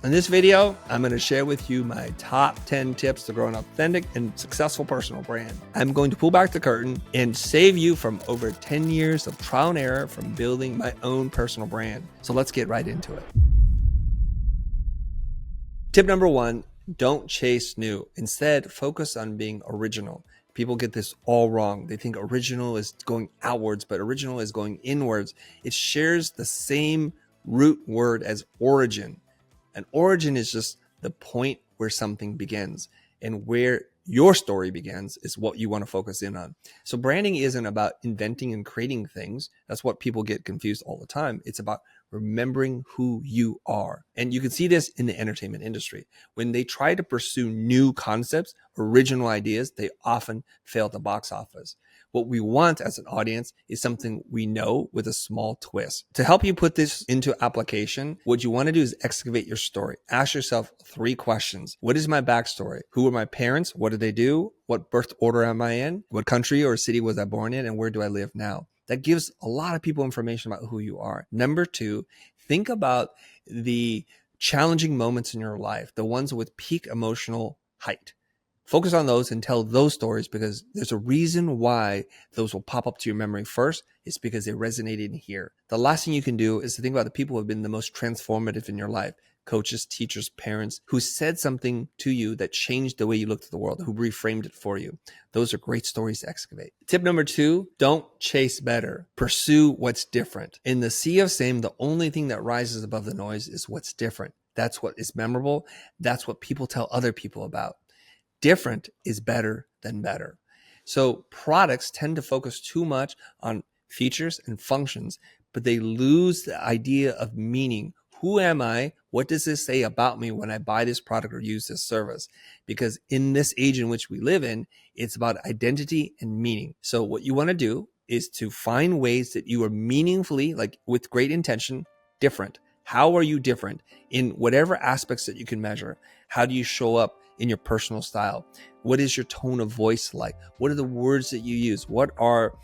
In this video, I'm going to share with you my top 10 tips to grow an authentic and successful personal brand. I'm going to pull back the curtain and save you from over 10 years of trial and error from building my own personal brand. So let's get right into it. Tip number 1, don't chase new. Instead, focus on being original. People get this all wrong. They think original is going outwards, but original is going inwards. It shares the same root word as origin. An origin is just the point where something begins, and where your story begins is what you want to focus in on. So branding isn't about inventing and creating things. That's what people get confused all the time. It's about remembering who you are. And you can see this in the entertainment industry. When they try to pursue new concepts, original ideas, they often fail at the box office. What we want as an audience is something we know with a small twist. To help you put this into application, what you want to do is excavate your story. Ask yourself 3 questions. What is my backstory? Who were my parents? What did they do? What birth order am I in? What country or city was I born in? And where do I live now? That gives a lot of people information about who you are. Number 2, think about the challenging moments in your life, the ones with peak emotional height. Focus on those and tell those stories, because there's a reason why those will pop up to your memory first. It's because they resonated in here. The last thing you can do is to think about the people who have been the most transformative in your life. Coaches, teachers, parents who said something to you that changed the way you looked at the world, who reframed it for you. Those are great stories to excavate. Tip number 2, don't chase better. Pursue what's different. In the sea of same, the only thing that rises above the noise is what's different. That's what is memorable. That's what people tell other people about. Different is better than better. So products tend to focus too much on features and functions, but they lose the idea of meaning. Who am I? What does this say about me when I buy this product or use this service? Because in this age in which we live in, it's about identity and meaning. So what you want to do is to find ways that you are meaningfully, like with great intention, different. How are you different in whatever aspects that you can measure? How do you show up in your personal style? What is your tone of voice like? What are the words that you use? What are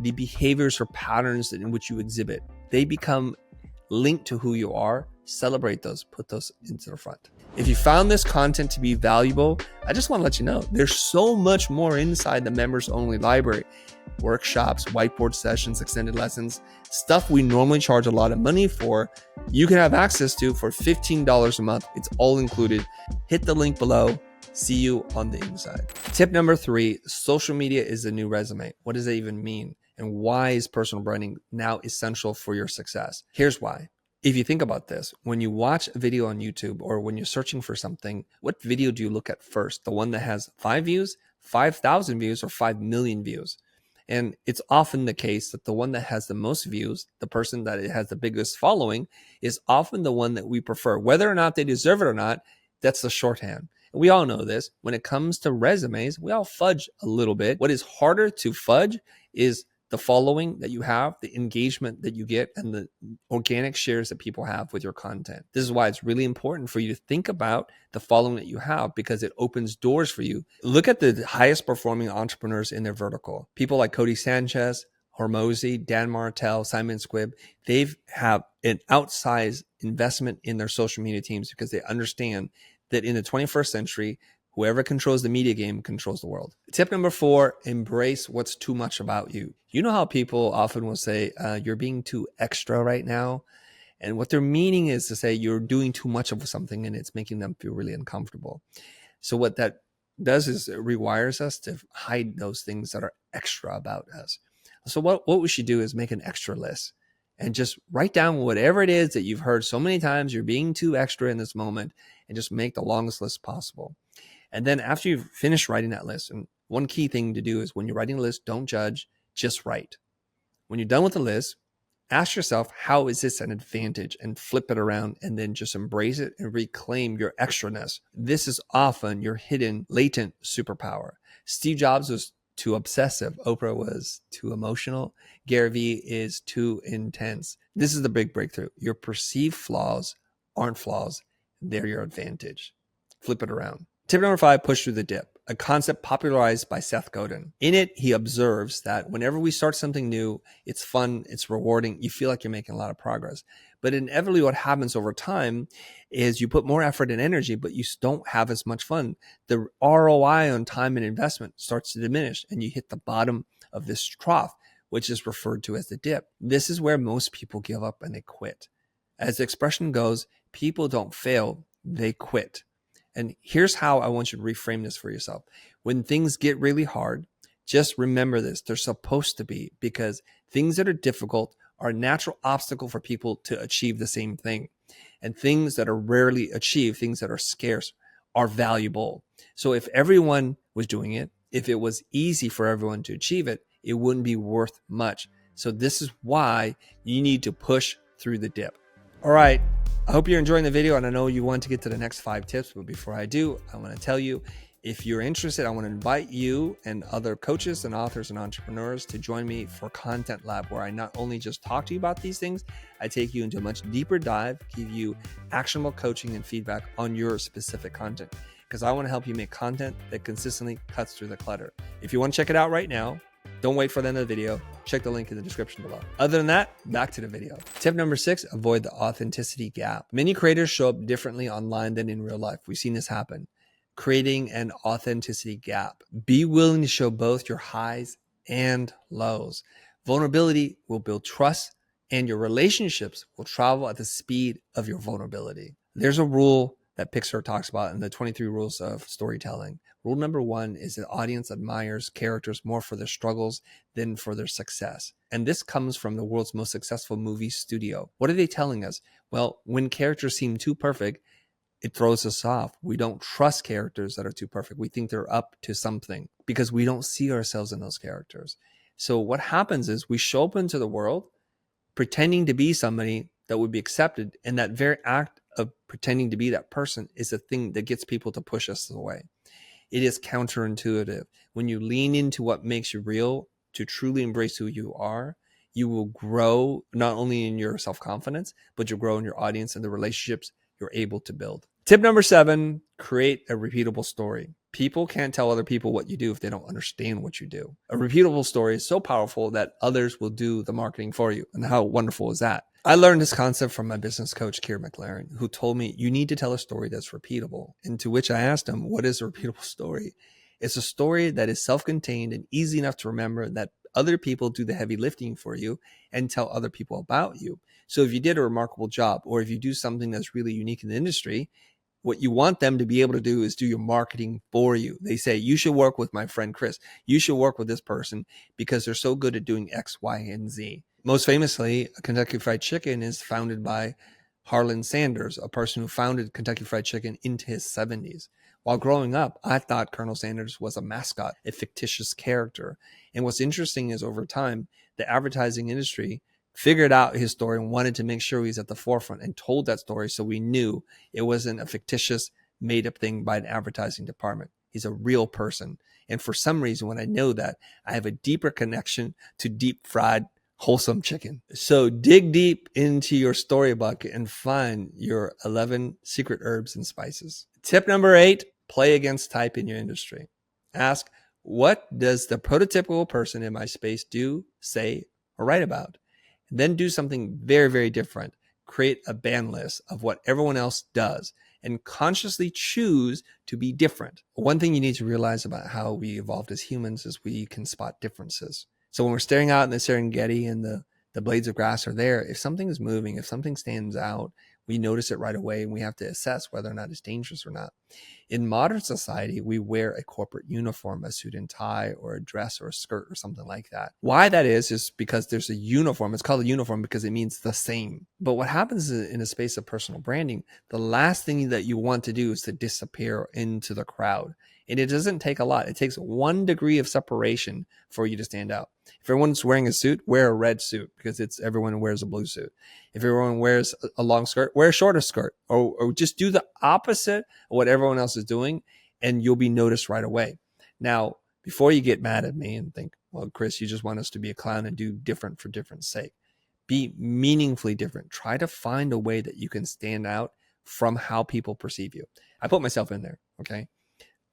the behaviors or patterns in which you exhibit? They become linked to who you are. Celebrate those, put those into the front. If you found this content to be valuable, I just want to let you know there's so much more inside the members only library. Workshops, whiteboard sessions, extended lessons, stuff we normally charge a lot of money for, you can have access to for $15 a month. It's all included. Hit the link below. See you on the inside. Tip number 3, social media is the new resume. What does that even mean? And why is personal branding now essential for your success? Here's why. If you think about this, when you watch a video on YouTube or when you're searching for something, what video do you look at first? The one that has 5 views, 5,000 views, or 5 million views? And it's often the case that the one that has the most views, the person that has the biggest following, is often the one that we prefer. Whether or not they deserve it or not, that's the shorthand. And we all know this. When it comes to resumes, we all fudge a little bit. What is harder to fudge is the following that you have, the engagement that you get, and the organic shares that people have with your content. This is why it's really important for you to think about the following that you have, because it opens doors for you. Look at the highest performing entrepreneurs in their vertical. People like Cody Sanchez, Hormozy, Dan Martell, Simon Squibb, they have an outsized investment in their social media teams because they understand that in the 21st century, whoever controls the media game controls the world. Tip number 4, embrace what's too much about you. You know how people often will say, you're being too extra right now. And what they're meaning is to say you're doing too much of something and it's making them feel really uncomfortable. So what that does is it rewires us to hide those things that are extra about us. So what we should do is make an extra list and just write down whatever it is that you've heard so many times, you're being too extra in this moment, and just make the longest list possible. And then after you've finished writing that list, and one key thing to do is when you're writing a list, don't judge, just write. When you're done with the list, ask yourself, how is this an advantage? And flip it around and then just embrace it and reclaim your extraness. This is often your hidden, latent superpower. Steve Jobs was too obsessive. Oprah was too emotional. Gary Vee is too intense. This is the big breakthrough. Your perceived flaws aren't flaws. They're your advantage. Flip it around. Tip number 5, push through the dip, a concept popularized by Seth Godin. In it, he observes that whenever we start something new, it's fun, it's rewarding, you feel like you're making a lot of progress. But inevitably what happens over time is you put more effort and energy, but you don't have as much fun. The ROI on time and investment starts to diminish, and you hit the bottom of this trough, which is referred to as the dip. This is where most people give up and they quit. As the expression goes, people don't fail, they quit. And here's how I want you to reframe this for yourself. When things get really hard, just remember this. They're supposed to be, because things that are difficult are a natural obstacle for people to achieve the same thing. And things that are rarely achieved, things that are scarce, are valuable. So if everyone was doing it, if it was easy for everyone to achieve it, it wouldn't be worth much. So this is why you need to push through the dip. All right. I hope you're enjoying the video, and I know you want to get to the next 5 tips, but before I do, I want to tell you, if you're interested, I want to invite you and other coaches and authors and entrepreneurs to join me for Content Lab, where I not only just talk to you about these things, I take you into a much deeper dive, give you actionable coaching and feedback on your specific content, because I want to help you make content that consistently cuts through the clutter. If you want to check it out right now, don't wait for the end of the video. Check the link in the description below. Other than that, back to the video. Tip number 6, avoid the authenticity gap. Many creators show up differently online than in real life. We've seen this happen. Creating an authenticity gap. Be willing to show both your highs and lows. Vulnerability will build trust, and your relationships will travel at the speed of your vulnerability. There's a rule that Pixar talks about in the 23 rules of storytelling. Rule number 1 is the audience admires characters more for their struggles than for their success. And this comes from the world's most successful movie studio. What are they telling us? Well, when characters seem too perfect, it throws us off. We don't trust characters that are too perfect. We think they're up to something because we don't see ourselves in those characters. So what happens is we show up into the world pretending to be somebody that would be accepted. And that very act of pretending to be that person is the thing that gets people to push us away. It is counterintuitive. When you lean into what makes you real, to truly embrace who you are, you will grow not only in your self-confidence, but you'll grow in your audience and the relationships you're able to build. Tip number 7, create a repeatable story. People can't tell other people what you do if they don't understand what you do. A repeatable story is so powerful that others will do the marketing for you. And how wonderful is that? I learned this concept from my business coach, Keir McLaren, who told me you need to tell a story that's repeatable. And to which I asked him, what is a repeatable story? It's a story that is self-contained and easy enough to remember, that other people do the heavy lifting for you and tell other people about you. So if you did a remarkable job, or if you do something that's really unique in the industry, what you want them to be able to do is do your marketing for you. They say, you should work with my friend Chris. You should work with this person because they're so good at doing X, Y, and Z. Most famously, Kentucky Fried Chicken is founded by Harlan Sanders, a person who founded Kentucky Fried Chicken into his 70s. While growing up, I thought Colonel Sanders was a mascot, a fictitious character. And what's interesting is over time, the advertising industry figured out his story and wanted to make sure he's at the forefront and told that story, so we knew it wasn't a fictitious, made-up thing by an advertising department. He's a real person. And for some reason, when I know that, I have a deeper connection to deep fried, wholesome chicken. So dig deep into your story bucket and find your 11 secret herbs and spices. Tip number 8, play against type in your industry. Ask, what does the prototypical person in my space do, say, or write about? Then do something very, very different. Create a ban list of what everyone else does and consciously choose to be different. One thing you need to realize about how we evolved as humans is we can spot differences. So when we're staring out in the Serengeti and the blades of grass are there, if something is moving, if something stands out, we notice it right away and we have to assess whether or not it's dangerous or not. In modern society, we wear a corporate uniform, a suit and tie or a dress or a skirt or something like that. Why that is because there's a uniform. It's called a uniform because it means the same. But what happens in a space of personal branding, the last thing that you want to do is to disappear into the crowd. And it doesn't take a lot. It takes 1 degree of separation for you to stand out. If everyone's wearing a suit, wear a red suit because everyone wears a blue suit. If everyone wears a long skirt, wear a shorter skirt, or just do the opposite of what everyone else is doing, and you'll be noticed right away. Now, before you get mad at me and think, well, Chris, you just want us to be a clown and do different for different sake. Be meaningfully different. Try to find a way that you can stand out from how people perceive you. I put myself in there, okay?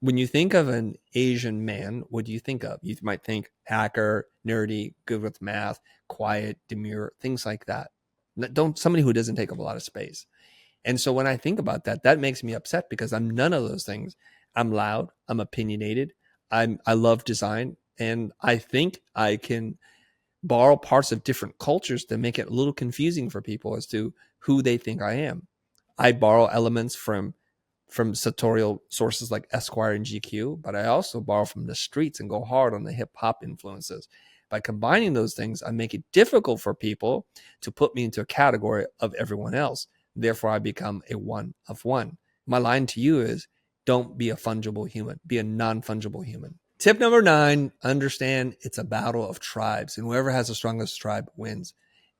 When you think of an Asian man, what do you think of? You might think hacker, nerdy, good with math, quiet, demure, things like that. Don't somebody who doesn't take up a lot of space. And so when I think about that, that makes me upset because I'm none of those things. I'm loud, I'm opinionated, I love design, and I think I can borrow parts of different cultures to make it a little confusing for people as to who they think I am. I borrow elements from sartorial sources like Esquire and GQ, but I also borrow from the streets and go hard on the hip hop influences. By combining those things, I make it difficult for people to put me into a category of everyone else. Therefore, I become a one of one. My line to you is don't be a fungible human, be a non fungible human. Tip number 9, understand it's a battle of tribes, and whoever has the strongest tribe wins.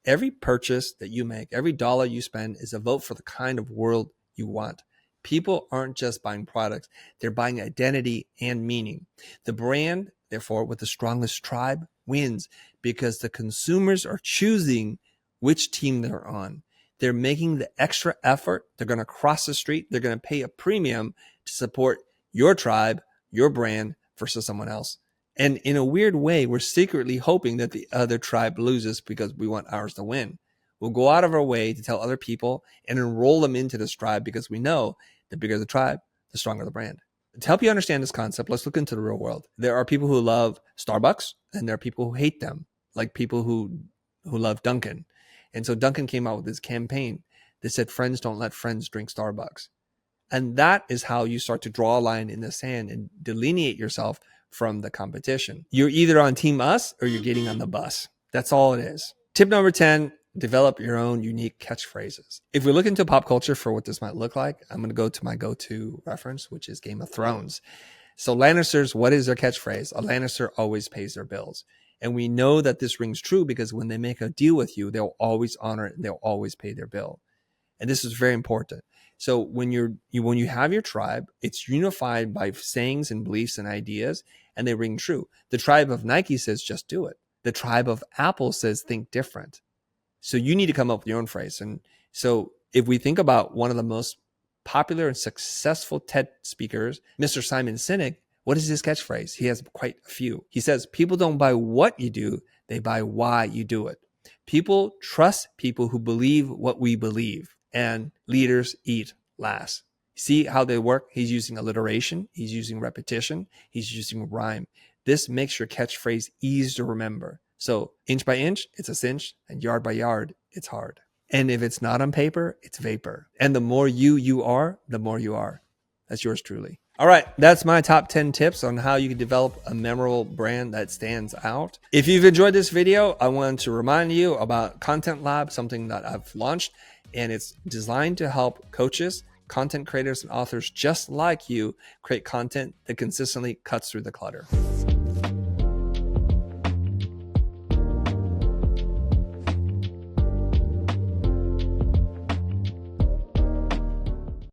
Every purchase that you make, every dollar you spend is a vote for the kind of world you want. People aren't just buying products, they're buying identity and meaning. The brand, therefore, with the strongest tribe wins because the consumers are choosing which team they're on. They're making the extra effort. They're going to cross the street. They're going to pay a premium to support your tribe, your brand versus someone else. And in a weird way, we're secretly hoping that the other tribe loses because we want ours to win. We'll go out of our way to tell other people and enroll them into this tribe because we know the bigger the tribe, the stronger the brand. To help you understand this concept, let's look into the real world. There are people who love Starbucks and there are people who hate them, like people who love Dunkin'. And so Dunkin' came out with this campaign that said, friends don't let friends drink Starbucks. And that is how you start to draw a line in the sand and delineate yourself from the competition. You're either on team us or you're getting on the bus. That's all it is. Tip number 10, develop your own unique catchphrases. If we look into pop culture for what this might look like, I'm going to go to my go-to reference, which is Game of Thrones. So Lannisters, what is their catchphrase? A Lannister always pays their bills. And we know that this rings true because when they make a deal with you, they'll always honor it and they'll always pay their bill. And this is very important. So when you have your tribe, it's unified by sayings and beliefs and ideas, and they ring true. The tribe of Nike says, just do it. The tribe of Apple says, think different. So you need to come up with your own phrase. And so if we think about one of the most popular and successful TED speakers, Mr. Simon Sinek, what is his catchphrase? He has quite a few. He says, people don't buy what you do, they buy why you do it. People trust people who believe what we believe, and leaders eat last. See how they work? He's using alliteration. He's using repetition. He's using rhyme. This makes your catchphrase easy to remember. So inch by inch, it's a cinch, and yard by yard, it's hard. And if it's not on paper, it's vapor. And the more you are, the more you are. That's yours truly. All right, that's my top 10 tips on how you can develop a memorable brand that stands out. If you've enjoyed this video, I want to remind you about Content Lab, something that I've launched, and it's designed to help coaches, content creators, and authors just like you create content that consistently cuts through the clutter.